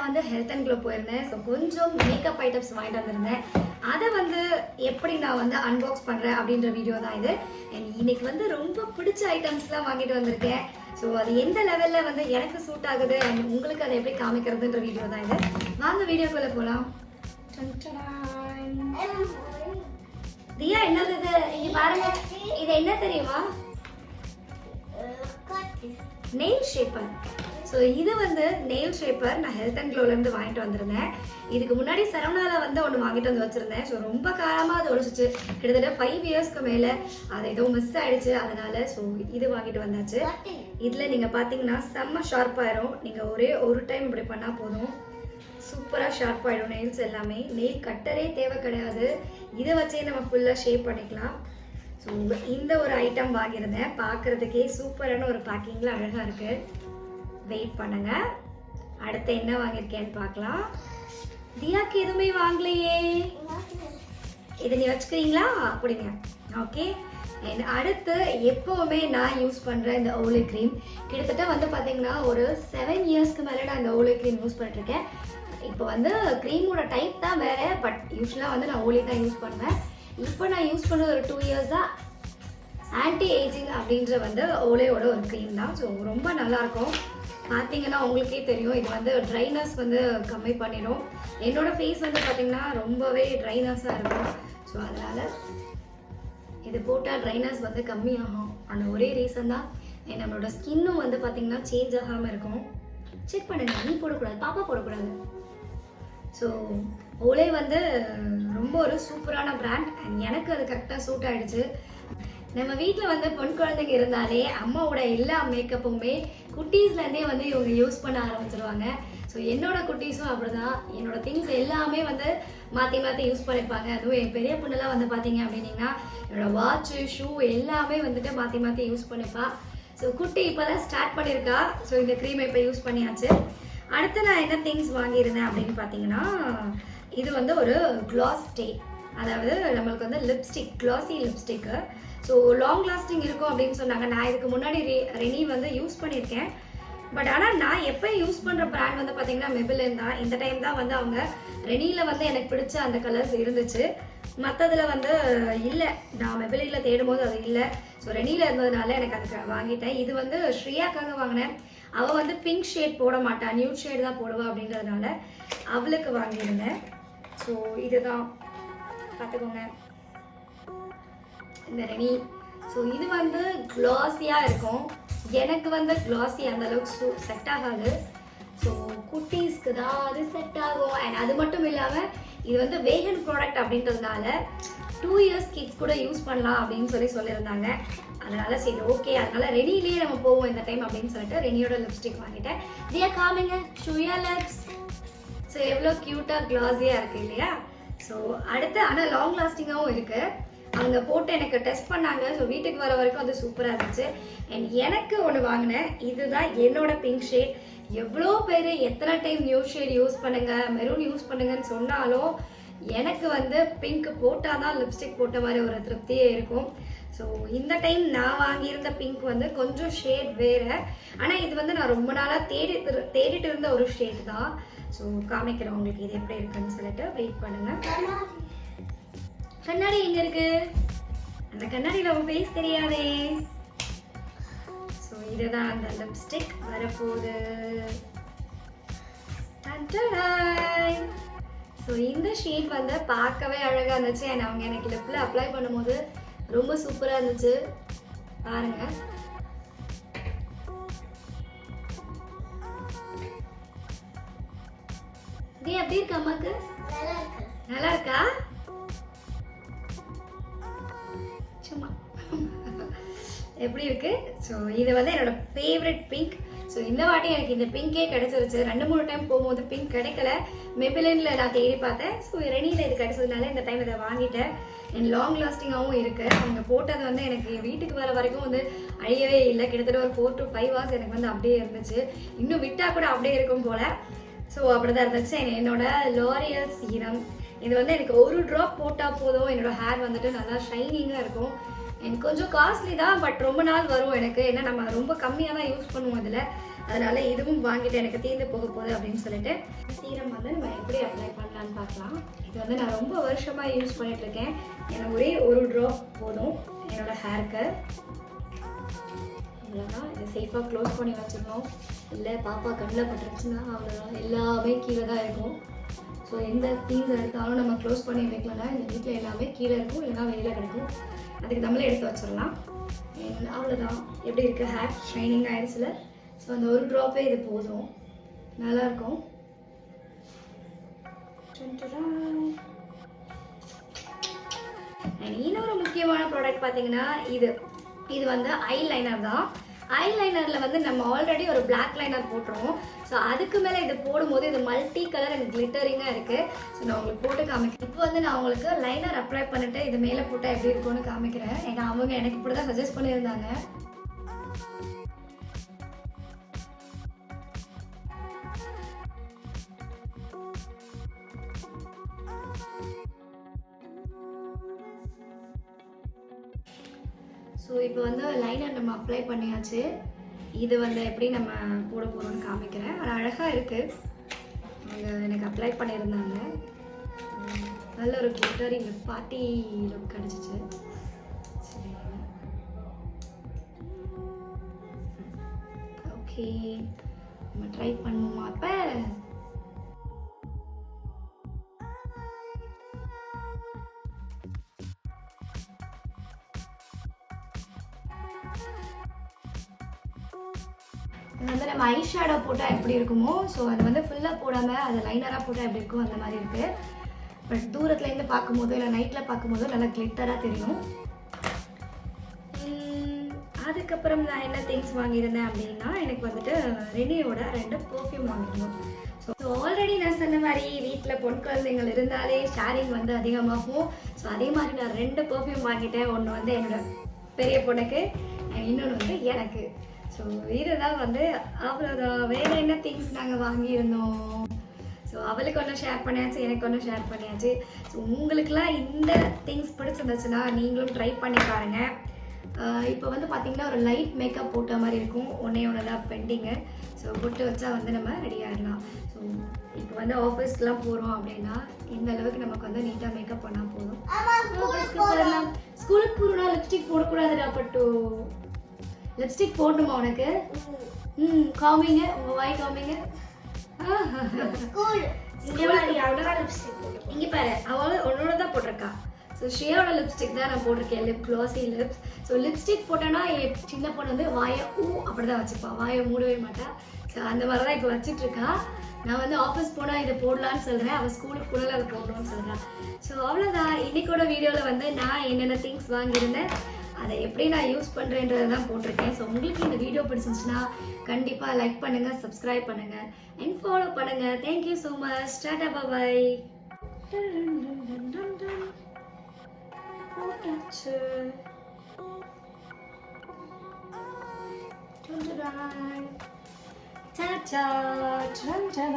நான் வந்து health and glow போயிருந்தேன். ஸோ கொஞ்சம் மேக்கப் ஐட்டம்ஸ் வாங்கிட்டு வந்திருந்தேன். அதை வந்து எப்படி நான் வந்து அன்பாக்ஸ் பண்ணுறேன் அப்படின்ற வீடியோ தான் இது. இன்னைக்கு வந்து ரொம்ப பிடிச்ச ஐட்டம்ஸ்லாம் வாங்கிட்டு வந்திருக்கேன். ஸோ அது எந்த லெவலில் வந்து எனக்கு சூட் ஆகுது அண்ட் உங்களுக்கு அதை எப்படி காமிக்கிறதுன்ற வீடியோ தான் இது. வாங்க வீடியோக்குள்ளே போகலாம். தியா என்னது இது? இங்க பாருங்க, இது என்ன தெரியுமா? Nail shaper. ஸோ இது வந்து நெயில் ஷேப்பர் நான் ஹெல்த் அண்ட் க்ளோலேருந்து வாங்கிட்டு வந்திருந்தேன். இதுக்கு முன்னாடி சரவணால வந்து ஒன்று வாங்கிட்டு வந்து வச்சுருந்தேன். ஸோ ரொம்ப காலமாக அது ஒழிச்சிச்சு, கிட்டத்தட்ட 5 இயர்ஸ்க்கு மேலே. அது ஏதோ மிஸ் ஆகிடுச்சு, அதனால ஸோ இது வாங்கிட்டு வந்தாச்சு. இதில் நீங்கள் பார்த்தீங்கன்னா செம்ம ஷார்ப்பாயிரும். நீங்கள் ஒரே ஒரு டைம் இப்படி பண்ணால் போதும், சூப்பராக ஷார்ப் ஆகிடும் நெயில்ஸ் எல்லாமே. நெயில் கட்டரே தேவை கிடையாது, இதை வச்சே நம்ம ஃபுல்லாக ஷேப் பண்ணிக்கலாம். ஸோ இந்த ஒரு ஐட்டம் வாங்கியிருந்தேன். பார்க்குறதுக்கே சூப்பரான ஒரு பேக்கிங்கில் அழகாக இருக்குது. வெயிட் பண்ணுங்க, அடுத்து என்ன வாங்கியிருக்கேன்னு பார்க்கலாம். தியாக்கு எதுவுமே வாங்கலையே, இதை நீ வச்சுக்கிறீங்களா? அப்படிங்க, ஓகே. அடுத்து எப்போவுமே நான் யூஸ் பண்ணுற இந்த ஓலே க்ரீம், கிட்டத்தட்ட வந்து பார்த்தீங்கன்னா ஒரு 7 இயர்ஸ்க்கு மேலே நான் இந்த ஓலே க்ரீம் யூஸ் பண்ணிட்டுருக்கேன். இப்போ வந்து க்ரீமோட டைப் தான் வேறு, பட் யூஸ்வலாக வந்து நான் ஓலி தான் யூஸ் பண்ணுவேன். இப்போ நான் யூஸ் பண்ணது ஒரு 2 இயர்ஸாக ஆன்டி ஏஜிங் அப்படின்ற வந்து ஓலேயோட ஒரு க்ரீம் தான். ஸோ ரொம்ப நல்லாயிருக்கும். பார்த்தீங்கன்னா உங்களுக்கே தெரியும், இது வந்து ட்ரைனஸ் வந்து கம்மி பண்ணிடும். என்னோட ஃபேஸ் வந்து பார்த்தீங்கன்னா ரொம்பவே ட்ரைனஸாக இருக்கும். ஸோ அதனால் இது போட்டால் ட்ரைனஸ் வந்து கம்மியாகும். அந்த ஒரே ரீசன் தான். நம்மளோட ஸ்கின்னும் வந்து பார்த்தீங்கன்னா சேஞ்ச் ஆகாமல் இருக்கும். செக் பண்ணுங்க, நீ போடக்கூடாது, பாப்பா போடக்கூடாது. ஸோ ஓலே வந்து ரொம்ப ஒரு சூப்பரான பிராண்ட் அண்ட் எனக்கு அது கரெக்டாக சூட் ஆகிடுச்சு. நம்ம வீட்டில் வந்து பொன் குழந்தைங்க இருந்தாலே அம்மாவோட எல்லா மேக்கப்புமே குட்டீஸ்லேருந்தே வந்து இவங்க யூஸ் பண்ண ஆரம்பிச்சிருவாங்க. ஸோ என்னோட குட்டீஸும் அப்படி தான். என்னோட திங்ஸ் எல்லாமே வந்து மாற்றி மாற்றி யூஸ் பண்ணிப்பாங்க. அதுவும் என் பெரிய பொண்ணுலாம் வந்து பார்த்தீங்க அப்படின்னீங்கன்னா என்னோட வாட்சு, ஷூ எல்லாமே வந்துட்டு மாற்றி மாற்றி யூஸ் பண்ணிப்பா. ஸோ குட்டி இப்போ தான் ஸ்டார்ட் பண்ணியிருக்கா. ஸோ இந்த க்ரீமை இப்போ யூஸ் பண்ணியாச்சு. அடுத்து நான் என்ன திங்ஸ் வாங்கியிருந்தேன் அப்படின்னு பார்த்தீங்கன்னா, இது வந்து ஒரு க்ளாஸ் ஸ்டே, அதாவது நம்மளுக்கு வந்து lipstick, glossy lipstick. So long lasting இருக்கும் அப்படின்னு சொன்னாங்க. நான் இதுக்கு முன்னாடி ரெனி வந்து யூஸ் பண்ணியிருக்கேன். பட் ஆனால் நான் எப்போ யூஸ் பண்ணுற பிராண்ட் வந்து பார்த்தீங்கன்னா மெபிலின் தான். இந்த டைம் தான் வந்து அவங்க ரெனியில் வந்து எனக்கு பிடிச்ச அந்த கலர்ஸ் இருந்துச்சு, மற்றதில் வந்து இல்லை. நான் மெபிலினில் தேடும் போது அது இல்லை. ஸோ ரெனியில் இருந்ததுனால எனக்கு அதுக்கு வாங்கிட்டேன். இது வந்து ஸ்ரீயாக்காக வாங்கினேன். அவள் வந்து பிங்க் ஷேட் போட மாட்டாள், நியூட் ஷேட் தான் போடுவா அப்படின்றதுனால அவளுக்கு வாங்கியிருந்தேன். ஸோ இதுதான் பார்த்துக்கோங்க இந்த ரெனி. ஸோ இது வந்து க்ளாஸியாக இருக்கும். எனக்கு வந்து க்ளாஸி அந்தளவுக்கு செட் ஆகாது. ஸோ குட்டீஸ்க்கு தான் அது செட் ஆகும். அண்ட் அது மட்டும் இல்லாமல் இது வந்து வேகன் ப்ராடக்ட் அப்படின்றதுனால 2 இயர்ஸ் கிட்ஸ் கூட யூஸ் பண்ணலாம் அப்படின்னு சொல்லியிருந்தாங்க. அதனால சரி ஓகே, அதனால ரெனிலேயே நம்ம போவோம் இந்த டைம் அப்படின்னு சொல்லிட்டு ரெனியோட லிப்ஸ்டிக் வாங்கிட்டேன். தியா காமிங்க, ஷூயா லிப்ஸ். ஸோ எவ்வளோ க்யூட்டாக க்ளாஸியாக இருக்குது இல்லையா? ஸோ அடுத்து ஆனால் லாங் லாஸ்டிங்காகவும் இருக்குது. அவங்க போட்டு எனக்கு டெஸ்ட் பண்ணாங்க. ஸோ வீட்டுக்கு வர வரைக்கும் அது சூப்பராக இருந்துச்சு. அண்ட் எனக்கு ஒன்று வாங்கினேன், இதுதான் என்னோட பிங்க் ஷேட். எவ்வளோ பேர் எத்தனை டைம் நியூ ஷேட் யூஸ் பண்ணுங்க, மெரூன் யூஸ் பண்ணுங்கன்னு சொன்னாலும் எனக்கு வந்து பிங்க் போட்டால் தான் லிப்ஸ்டிக் போட்ட மாதிரி ஒரு திருப்தியே இருக்கும். ஸோ இந்த டைம் நான் வாங்கியிருந்த பிங்க் வந்து கொஞ்சம் ஷேட் வேறு. ஆனால் இது வந்து நான் ரொம்ப நாளாக தேடிட்டு இருந்த ஒரு ஷேட் தான். ஸோ காமிக்கிறேன் உங்களுக்கு இது எப்படி இருக்குன்னு சொல்லிட்டு. வெயிட் பண்ணுங்க. கண்ணாடி எங்க இருக்கு? அந்த கண்ணாடியில் உங்க ஃபேஸ் தெரியாதே. ஸோ இதுதான் அந்த லிப்ஸ்டிக் வரப்போகுது. ஸோ இந்த ஷேட் வந்து பார்க்கவே அழகாக இருந்துச்சு. அண்ட் அவங்க எனக்கு லிப்பில் அப்ளை பண்ணும்போது ரொம்ப சூப்பராக இருந்துச்சு. பாருங்க, இது எப்படி இருக்கு அம்மாக்கு? நல்லா இருக்கா? சும்மா எப்படி இருக்கு? ஸோ இது வந்து என்னோட ஃபேவரட் பிங்க். ஸோ இந்த வாட்டி எனக்கு இந்த பிங்கே கிடைச்சிருச்சு. 2-3 டைம் போகும்போது பிங்க் கிடைக்கல. மெபிலினில் நான் தேடி பார்த்தேன். ஸோ ரெனியில் இது கிடைச்சதுனால இந்த டைம் இதை வாங்கிட்டேன். அண்ட் லாங் லாஸ்டிங்காகவும் இருக்குது. அவங்க போட்டது வந்து எனக்கு வீட்டுக்கு வர வரைக்கும் வந்து அழியவே இல்லை. கிட்டத்தட்ட ஒரு 4 to 5 hours எனக்கு வந்து அப்படியே இருந்துச்சு. இன்னும் விட்டால் கூட அப்படியே இருக்கும் போல். ஸோ அப்படி தான் இருந்துச்சு. என்னோட லோரியல் சீரம் இது வந்து எனக்கு ஒரு ட்ராப் போட்டால் போதும், என்னோடய ஹேர் வந்துட்டு நல்லா ஷைனிங்காக இருக்கும். எனக்கு கொஞ்சம் காஸ்ட்லி தான், பட் ரொம்ப நாள் வரும் எனக்கு. ஏன்னா நம்ம ரொம்ப கம்மியாக தான் யூஸ் பண்ணுவோம் இதில். அதனால இதுவும் வாங்கிட்டு எனக்கு தீர்ந்து போக போகுது அப்படின்னு சொல்லிட்டு சீரம் வந்து நம்ம எப்படி அப்ளை பண்ணலான்னு பார்க்கலாம். இது வந்து நான் ரொம்ப வருஷமாக யூஸ் பண்ணிட்டு இருக்கேன். எனக்கு ஒரே ஒரு ட்ராப் போதும் என்னோட ஹேருக்கு. அவ்வளோதான். இதை சேஃபாக க்ளோஸ் பண்ணி வச்சிடணும். இல்லை பாப்பா கண்ணில் பட்டுருச்சுன்னா அவ்வளோதான், எல்லாமே கீழே தான் இருக்கும். ஸோ எந்த திங்ஸ் எடுத்தாலும் நம்ம க்ளோஸ் பண்ணி வைக்கலன்னா இந்த வீட்டில் எல்லாமே கீழே இருக்கும், இல்லைனா வெளியில் கிடைக்கும். அதுக்கு நம்மளே எடுத்து வச்சிடலாம். அவ்வளோதான். எப்படி இருக்குது, ஹேர் ஷைனிங் ஆயிடுச்சுல. ஸோ அந்த ஒரு ட்ராப்பே இது போதும், நல்லாயிருக்கும். இன்னொரு முக்கியமான ப்ராடக்ட் பார்த்தீங்கன்னா இது வந்து ஐலைனர் தான். ஐலைனரில் வந்து நம்ம ஆல்ரெடி ஒரு பிளாக் லைனர் போட்டுருவோம். ஸோ அதுக்கு மேலே இது போடும்போது இது மல்டி கலர் அண்ட் கிளிட்டரிங்காக இருக்குது. ஸோ நான் உங்களுக்கு போட்டு காமிக்கிறேன். இப்போ வந்து நான் உங்களுக்கு லைனர் அப்ளை பண்ணிட்டு இது மேலே போட்டால் எப்படி இருக்கும்னு காமிக்கிறேன். ஏன்னா அவங்க எனக்கு இப்படி தான் சஜஸ்ட் பண்ணியிருந்தாங்க. ஸோ இப்போ வந்து லைனர் நம்ம அப்ளை பண்ணியாச்சு. இது வந்து எப்படி நம்ம போட போகிறோம்னு காமிக்கிறேன். அது அழகாக இருக்குது. அவங்க எனக்கு அப்ளை பண்ணியிருந்தாங்க. நல்ல ஒரு கிளிட்டரிங் பார்ட்டி லுக் கிடச்சிச்சு. சரி, ஓகே, நம்ம ட்ரை பண்ணுவோமா? அப்போ வந்து நம்ம ஐ ஷேடோ போட்டால் எப்படி இருக்குமோ, ஸோ அது வந்து ஃபுல்லாக போடாமல் அது லைனராக போட்டால் எப்படி இருக்கும் அந்த மாதிரி இருக்குது. பட் தூரத்துலேருந்து பார்க்கும்போதோ இல்லை நைட்டில் பார்க்கும்போதோ நல்லா கிளிட்டராக தெரியும். அதுக்கப்புறம் நான் என்ன திங்ஸ் வாங்கியிருந்தேன் அப்படின்னா, எனக்கு வந்துட்டு ரெனியோட 2 பெர்ஃப்யூம் வாங்கியிருந்தோம். ஸோ ஆல்ரெடி நான் சொன்ன மாதிரி வீட்டில் பொன் குழந்தைங்கள் இருந்தாலே ஷேரிங் வந்து அதிகமாகும். ஸோ அதே மாதிரி நான் 2 பெர்ஃப்யூம் வாங்கிட்டேன். ஒன்று வந்து என்னோட பெரிய பொண்ணுக்கு, இன்னொன்று வந்து எனக்கு. ஸோ இதுதான் வந்து அவ்வளோதான். வேறு என்ன திங்ஸ் நாங்கள் வாங்கியிருந்தோம். ஸோ அவளுக்கு ஒன்று ஷேர் பண்ணியாச்சு, எனக்கு ஒன்று ஷேர் பண்ணியாச்சு. ஸோ உங்களுக்குலாம் இந்த திங்ஸ் பிடிச்சிருந்துச்சுன்னா நீங்களும் ட்ரை பண்ணி பாருங்கள். இப்போ வந்து பார்த்திங்கன்னா ஒரு லைட் மேக்கப் போட்ட மாதிரி இருக்கும். ஒன்றே தான் பெண்டிங்கு. ஸோ போட்டு வச்சா வந்து நம்ம ரெடி ஆகிடலாம். ஸோ இப்போ வந்து ஆஃபீஸ்க்குலாம் போகிறோம் அப்படின்னா இந்த அளவுக்கு நமக்கு வந்து நீட்டாக மேக்கப் பண்ணால் போதும். ஸ்கூலுக்கு போகிறோம்னா லிப்ஸ்டிக் போடக்கூடாதுடா பட்டு. லிப்ஸ்டிக் போடணுமா உனக்கு? காமிங்க, உங்கள் வாய் காமிங்க. இங்கே பாரு, அவளோட உன்னோட தான் போட்டிருக்கா. ஸோ ஷேயோட லிப்ஸ்டிக் தான் நான் போட்டிருக்கேன், lip glossy lips. So lipstick போட்டோன்னா என் சின்ன பொண்ணு வந்து வாயை அப்படி தான் வச்சுப்பான், வாயை மூடவே மாட்டாள். ஸோ அந்த மாதிரி தான் இப்போ வச்சிட்ருக்கா. நான் வந்து ஆஃபீஸ் போனால் இதை போடலான்னு சொல்கிறேன், அவள் ஸ்கூலுக்கு போனாலும் அதை போடணும்னு சொல்கிறான். ஸோ அவ்வளோதான். இன்னைக்கோட வீடியோவில் வந்து நான் என்னென்ன திங்ஸ் வாங்கியிருந்தேன், அதை எப்படி நான் யூஸ் பண்ணுறேன்றதை தான் போட்டிருக்கேன். ஸோ உங்களுக்கு இந்த வீடியோ பிடிச்சிருந்துச்சுன்னா கண்டிப்பாக லைக் பண்ணுங்கள், சப்ஸ்கிரைப் பண்ணுங்கள் அண்ட் ஃபாலோ பண்ணுங்கள். Thank you so much. Tata bye. Ta-ta, ta-ta.